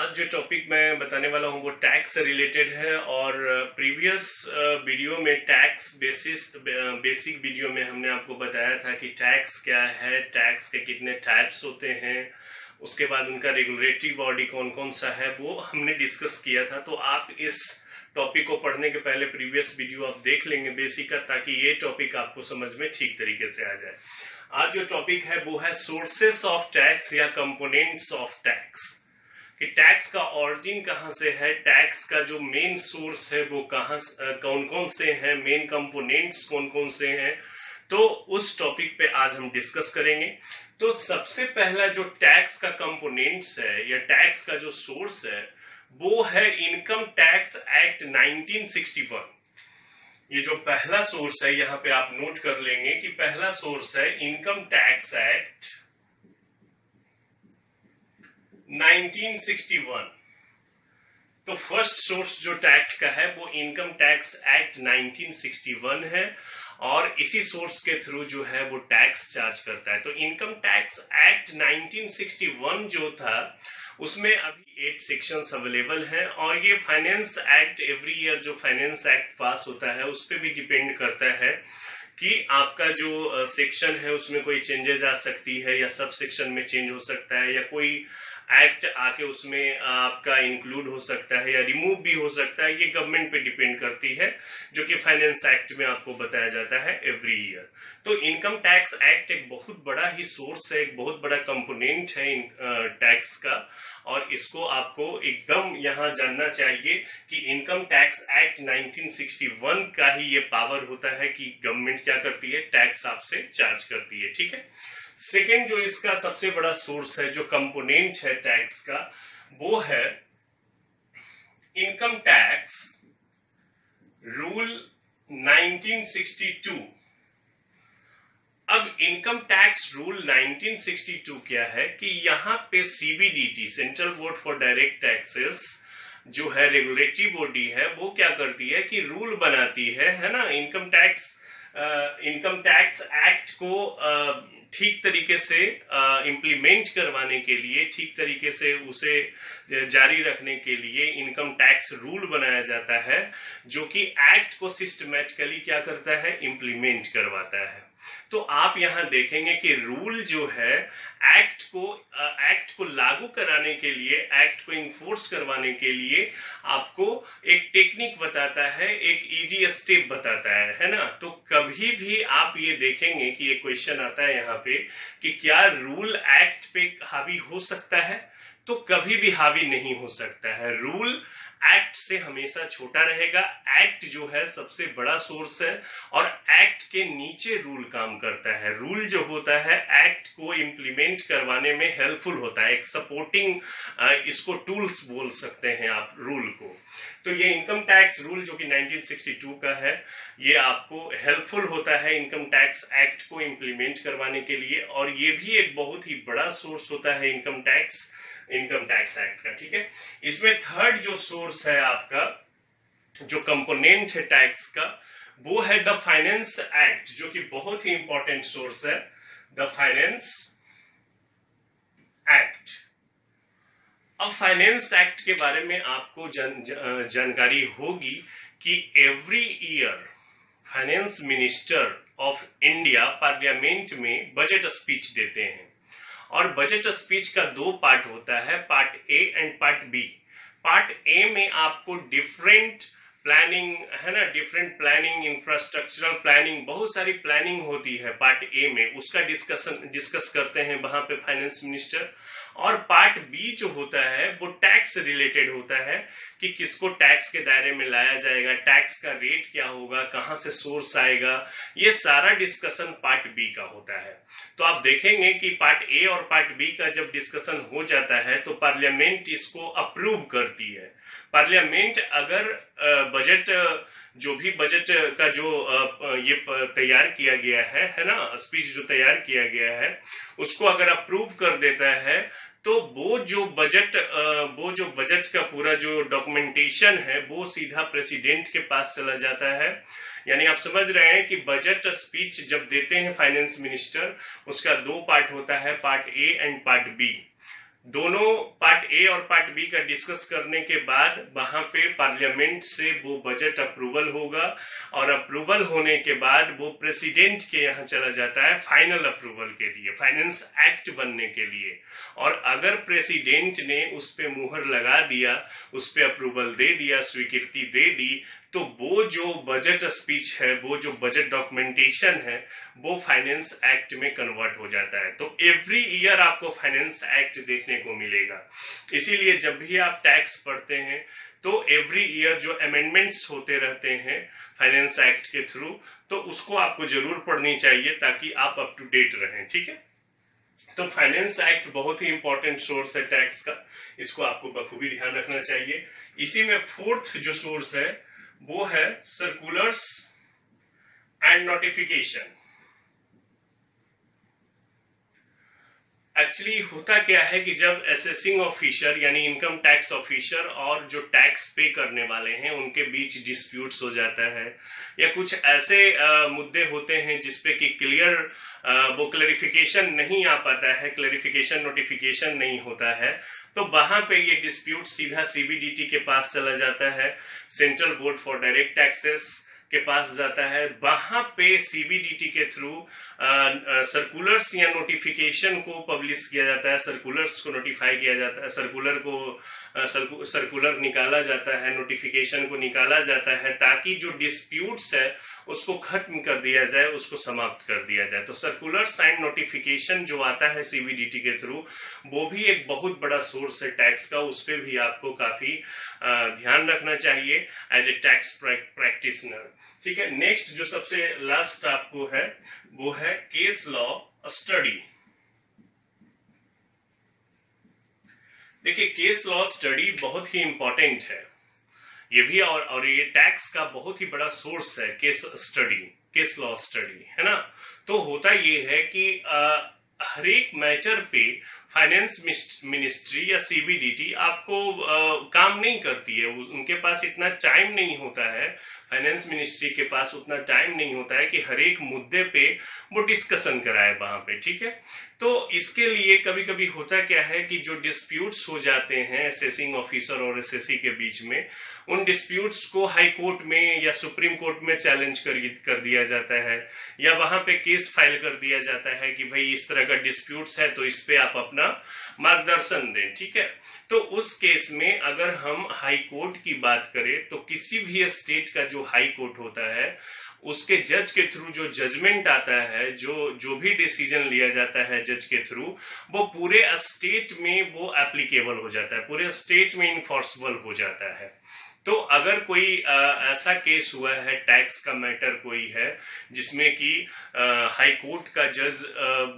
आज जो टॉपिक मैं बताने वाला हूँ वो टैक्स से रिलेटेड है। और प्रीवियस वीडियो में टैक्स बेसिक वीडियो में हमने आपको बताया था कि टैक्स क्या है, टैक्स के कितने टाइप्स होते हैं, उसके बाद उनका रेगुलेटरी बॉडी कौन कौन सा है वो हमने डिस्कस किया था। तो आप इस टॉपिक को पढ़ने के पहले प्रीवियस वीडियो आप देख लेंगे बेसिक का, ताकि ये टॉपिक आपको समझ में ठीक तरीके से आ जाए। आज जो टॉपिक है वो है सोर्सेस ऑफ टैक्स या कंपोनेंट्स ऑफ टैक्स, कि टैक्स का ऑरिजिन कहां से है, टैक्स का जो मेन सोर्स है वो कौन कौन से हैं, मेन कंपोनेंट्स कौन कौन से हैं। तो उस टॉपिक पे आज हम डिस्कस करेंगे। तो सबसे पहला जो टैक्स का कंपोनेंट्स है या टैक्स का जो सोर्स है वो है इनकम टैक्स एक्ट 1961। ये जो पहला सोर्स है यहाँ पे आप नोट कर लेंगे कि पहला सोर्स है इनकम टैक्स एक्ट 1961। तो फर्स्ट सोर्स जो टैक्स का है वो इनकम टैक्स एक्ट 1961 है और इसी सोर्स के थ्रू जो है वो टैक्स चार्ज करता है। तो इनकम टैक्स एक्ट 1961 जो था उसमें अभी 8 सेक्शंस अवेलेबल हैं और ये फाइनेंस एक्ट एवरी ईयर जो फाइनेंस एक्ट पास होता है उस पर भी डिपेंड करता है कि आपका जो सेक्शन है उसमें कोई चेंजेस आ सकती है या सब सेक्शन में चेंज हो सकता है या कोई एक्ट आके उसमें आपका इंक्लूड हो सकता है या रिमूव भी हो सकता है। ये गवर्नमेंट पे डिपेंड करती है, जो कि फाइनेंस एक्ट में आपको बताया जाता है एवरी ईयर। तो इनकम टैक्स एक्ट एक बहुत बड़ा ही सोर्स है, एक बहुत बड़ा कंपोनेंट है टैक्स का, और इसको आपको एकदम यहाँ जानना चाहिए कि इनकम टैक्स एक्ट 1961 का ही ये पावर होता है कि गवर्नमेंट क्या करती है, टैक्स आपसे चार्ज करती है। ठीक है। सेकेंड जो इसका सबसे बड़ा सोर्स है, जो कंपोनेंट है टैक्स का, वो है इनकम टैक्स रूल 1962। अब इनकम टैक्स रूल 1962 क्या है कि यहाँ पे CBDT, central board for direct taxes, जो है रेगुलेटरी बॉडी है, वो क्या करती है कि रूल बनाती है ना, इनकम टैक्स एक्ट को ठीक तरीके से इम्प्लीमेंट करवाने के लिए, ठीक तरीके से उसे जारी रखने के लिए इनकम टैक्स रूल बनाया जाता है, जो कि एक्ट को सिस्टमैटिकली क्या करता है, इम्प्लीमेंट करवाता है। तो आप यहां देखेंगे कि रूल जो है एक्ट को लागू कराने के लिए, एक्ट को इन्फोर्स करवाने के लिए आपको एक टेक्निक बताता है, एक इजी स्टेप बताता है ना। तो कभी भी आप ये देखेंगे कि ये क्वेश्चन आता है यहाँ पे कि क्या रूल एक्ट पे हावी हो सकता है, तो कभी भी हावी नहीं हो सकता है। रूल एक्ट से हमेशा छोटा रहेगा। एक्ट जो है सबसे बड़ा सोर्स है और एक्ट के नीचे रूल काम करता है। रूल जो होता है एक्ट को इम्प्लीमेंट करवाने में हेल्पफुल होता है, एक सपोर्टिंग, इसको टूल्स बोल सकते हैं आप रूल को। तो ये इनकम टैक्स रूल जो कि 1962 का है, ये आपको हेल्पफुल होता है इनकम टैक्स एक्ट को इम्प्लीमेंट करवाने के लिए, और ये भी एक बहुत ही बड़ा सोर्स होता है इनकम टैक्स एक्ट का। ठीक है। इसमें थर्ड जो सोर्स है आपका, जो कंपोनेंट है टैक्स का, वो है द फाइनेंस एक्ट, जो कि बहुत ही इंपॉर्टेंट सोर्स है, द फाइनेंस एक्ट। अब फाइनेंस एक्ट के बारे में आपको जानकारी होगी कि every year finance minister of India parliament में बजट स्पीच देते हैं, और बजट स्पीच का 2 पार्ट होता है, part A and part B. Part A में आपको डिफरेंट प्लानिंग है ना, डिफरेंट प्लानिंग, इंफ्रास्ट्रक्चरल प्लानिंग, बहुत सारी प्लानिंग होती है पार्ट ए में, उसका डिस्कस करते हैं वहां पे फाइनेंस मिनिस्टर। और पार्ट बी जो होता है वो टैक्स रिलेटेड होता है कि किसको टैक्स के दायरे में लाया जाएगा, टैक्स का रेट क्या होगा, कहां से सोर्स आएगा, ये सारा डिस्कशन पार्ट बी का होता है। तो आप देखेंगे कि पार्ट ए और पार्ट बी का जब डिस्कशन हो जाता है तो पार्लियामेंट इसको अप्रूव करती है। पार्लियामेंट अगर बजट, जो भी बजट का जो ये तैयार किया गया है ना, स्पीच जो तैयार किया गया है, उसको अगर अप्रूव कर देता है तो वो जो बजट का पूरा जो डॉक्यूमेंटेशन है वो सीधा प्रेसिडेंट के पास चला जाता है। यानी आप समझ रहे हैं कि बजट स्पीच जब देते हैं फाइनेंस मिनिस्टर, उसका 2 पार्ट होता है, part A and part B. दोनों पार्ट ए और पार्ट बी का डिस्कस करने के बाद वहां पे पार्लियामेंट से वो बजट अप्रूवल होगा, और अप्रूवल होने के बाद वो प्रेसिडेंट के यहाँ चला जाता है फाइनल अप्रूवल के लिए, फाइनेंस एक्ट बनने के लिए। और अगर प्रेसिडेंट ने उस पे मुहर लगा दिया, उस पे अप्रूवल दे दिया, स्वीकृति दे दी, तो वो जो बजट स्पीच है, वो जो बजट डॉक्यूमेंटेशन है, वो फाइनेंस एक्ट में कन्वर्ट हो जाता है। तो एवरी ईयर आपको फाइनेंस एक्ट देखने को मिलेगा। इसीलिए जब भी आप टैक्स पढ़ते हैं तो एवरी ईयर जो अमेंडमेंट्स होते रहते हैं फाइनेंस एक्ट के थ्रू, तो उसको आपको जरूर पढ़नी चाहिए ताकि आप अप टू डेट रहें। ठीक है, तो फाइनेंस एक्ट बहुत ही इंपॉर्टेंट सोर्स है टैक्स का, इसको आपको बखूबी ध्यान रखना चाहिए। इसी में फोर्थ जो सोर्स है वो है सर्कुलर्स एंड नोटिफिकेशन। एक्चुअली होता क्या है कि जब असेसिंग ऑफिसर यानी इनकम टैक्स ऑफिसर और जो टैक्स पे करने वाले हैं उनके बीच डिस्प्यूट्स हो जाता है, या कुछ ऐसे मुद्दे होते हैं जिसपे कि क्लियर वो क्लैरिफिकेशन नहीं आ पाता है, क्लैरिफिकेशन नोटिफिकेशन नहीं होता है, तो वहां पे ये डिस्प्यूट सीधा सीबीडीटी के पास चला जाता है, central board for direct taxes के पास जाता है। वहां पे सीबीडीटी के थ्रू सर्कुलर्स या नोटिफिकेशन को पब्लिश किया जाता है, सर्कुलर्स को नोटिफाई किया जाता है, सर्कुलर निकाला जाता है, नोटिफिकेशन को निकाला जाता है, ताकि जो डिस्प्यूट्स है उसको खत्म कर दिया जाए, उसको समाप्त कर दिया जाए। तो सर्कुलर्स एंड नोटिफिकेशन जो आता है सीबीडीटी के थ्रू, वो भी एक बहुत बड़ा सोर्स है टैक्स का, उस पर भी आपको काफी ध्यान रखना चाहिए एज ए टैक्स प्रैक्टिशनर। ठीक है, नेक्स्ट जो सबसे लास्ट आपको है वो है केस लॉ स्टडी। देखिए, केस लॉ स्टडी बहुत ही इंपॉर्टेंट है, ये भी और ये टैक्स का बहुत ही बड़ा सोर्स है case study, case law study, है ना। तो होता ये है कि हर एक मैटर पे फाइनेंस मिनिस्ट्री या सीबीडीटी आपको काम नहीं करती है, उनके पास इतना टाइम नहीं होता है, फाइनेंस मिनिस्ट्री के पास उतना टाइम नहीं होता है कि हर एक मुद्दे पे वो डिस्कशन कराए वहां पे। ठीक है, तो इसके लिए कभी कभी होता क्या है कि जो डिस्प्यूट्स हो जाते हैं असेसिंग ऑफिसर और एसएससी के बीच में, उन डिस्प्यूट्स को हाई कोर्ट में या सुप्रीम कोर्ट में चैलेंज कर दिया जाता है, या वहां पे केस फाइल कर दिया जाता है कि भाई इस तरह का डिस्प्यूट्स है तो इस पे आप अपना मार्गदर्शन दें। ठीक है, तो उस केस में अगर हम हाई कोर्ट की बात करें तो किसी भी स्टेट का जो हाई कोर्ट होता है उसके जज के थ्रू जो जजमेंट आता है, जो भी डिसीजन लिया जाता है जज के थ्रू, वो पूरे स्टेट में वो एप्लीकेबल हो जाता है, पूरे स्टेट में इन्फोर्सेबल हो जाता है। तो अगर कोई ऐसा केस हुआ है, टैक्स का मैटर कोई है जिसमें कि हाई कोर्ट का जज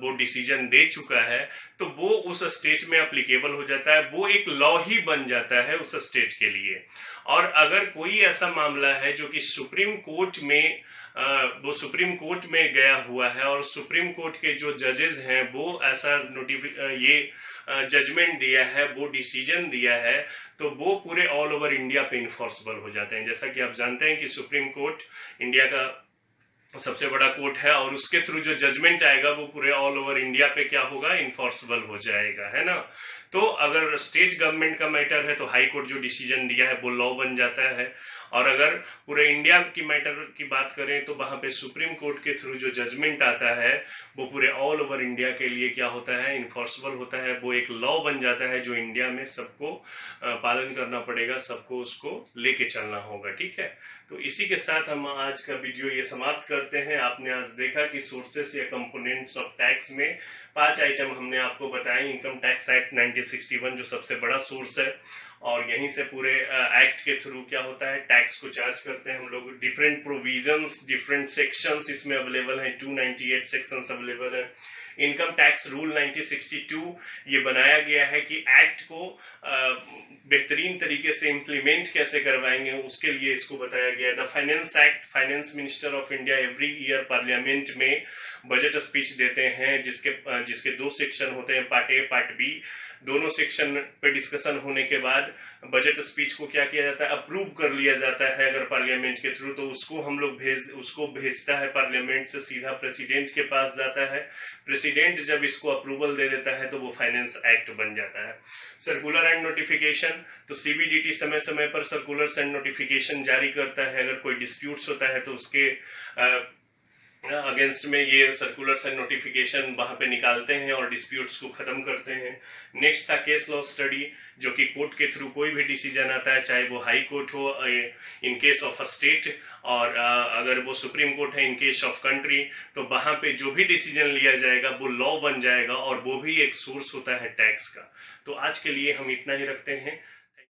वो डिसीजन दे चुका है, तो वो उस स्टेट में एप्लीकेबल हो जाता है, वो एक लॉ ही बन जाता है उस स्टेट के लिए। और अगर कोई ऐसा मामला है जो कि सुप्रीम कोर्ट में वो सुप्रीम कोर्ट में गया हुआ है और सुप्रीम कोर्ट के जो जजेस हैं वो ऐसा ये जजमेंट दिया है, वो डिसीजन दिया है, तो वो पूरे ऑल ओवर इंडिया पे इन्फोर्सेबल हो जाते हैं। जैसा कि आप जानते हैं कि सुप्रीम कोर्ट इंडिया का सबसे बड़ा कोर्ट है और उसके थ्रू जो जजमेंट आएगा वो पूरे ऑल ओवर इंडिया पे क्या होगा, इन्फोर्सेबल हो जाएगा, है ना। तो अगर स्टेट गवर्नमेंट का मैटर है तो हाई कोर्ट जो डिसीजन दिया है वो लॉ बन जाता है, और अगर पूरे इंडिया की मैटर की बात करें तो वहां पे सुप्रीम कोर्ट के थ्रू जो जजमेंट आता है वो पूरे ऑल ओवर इंडिया के लिए क्या होता है, इन्फोर्सेबल होता है, वो एक लॉ बन जाता है जो इंडिया में सबको पालन करना पड़ेगा, सबको उसको लेके चलना होगा। ठीक है, तो इसी के साथ हम आज का वीडियो ये समाप्त करते हैं। आपने आज देखा कि सोर्सेस या कंपोनेंट्स ऑफ टैक्स में 5 आइटम हमने आपको बताए। इनकम टैक्स एक्ट 1961 जो सबसे बड़ा सोर्स है, और यहीं से पूरे एक्ट के थ्रू क्या होता है, टैक्स को चार्ज करते हैं हम लोग। डिफरेंट प्रोविजंस, डिफरेंट सेक्शंस इसमें अवेलेबल हैं, 298 सेक्शंस अवेलेबल है। इनकम टैक्स रूल 1962 ये बनाया गया है कि एक्ट को बेहतरीन तरीके से इम्प्लीमेंट कैसे करवाएंगे, उसके लिए इसको बताया गया। The finance act, finance minister of India every year parliament में बजट स्पीच देते हैं, जिसके 2 सेक्शन होते हैं, पार्ट ए पार्ट बी। दोनों सेक्शन पे डिस्कशन होने के बाद बजट स्पीच को क्या किया जाता है, अप्रूव कर लिया जाता है अगर पार्लियामेंट के थ्रू, तो उसको हम लोग उसको भेजता है पार्लियामेंट से सीधा प्रेसिडेंट के पास जाता है। प्रेसिडेंट जब इसको अप्रूवल दे देता है तो वो फाइनेंस एक्ट बन जाता है। सर्कुलर एंड नोटिफिकेशन, तो सीबीडीटी समय समय पर सर्कुलर्स एंड नोटिफिकेशन जारी करता है। अगर कोई डिस्प्यूट्स होता है तो उसके अगेंस्ट में ये सर्कुलर्स एंड नोटिफिकेशन वहां पे निकालते हैं और डिस्प्यूट्स को खत्म करते हैं। नेक्स्ट था केस लॉ स्टडी, जो कि कोर्ट के थ्रू कोई भी डिसीजन आता है, चाहे वो हाई कोर्ट हो in case of a state, और अगर वो सुप्रीम कोर्ट है इन केस ऑफ कंट्री, तो वहां पे जो भी डिसीजन लिया जाएगा वो लॉ बन जाएगा और वो भी एक सोर्स होता है टैक्स का। तो आज के लिए हम इतना ही रखते हैं।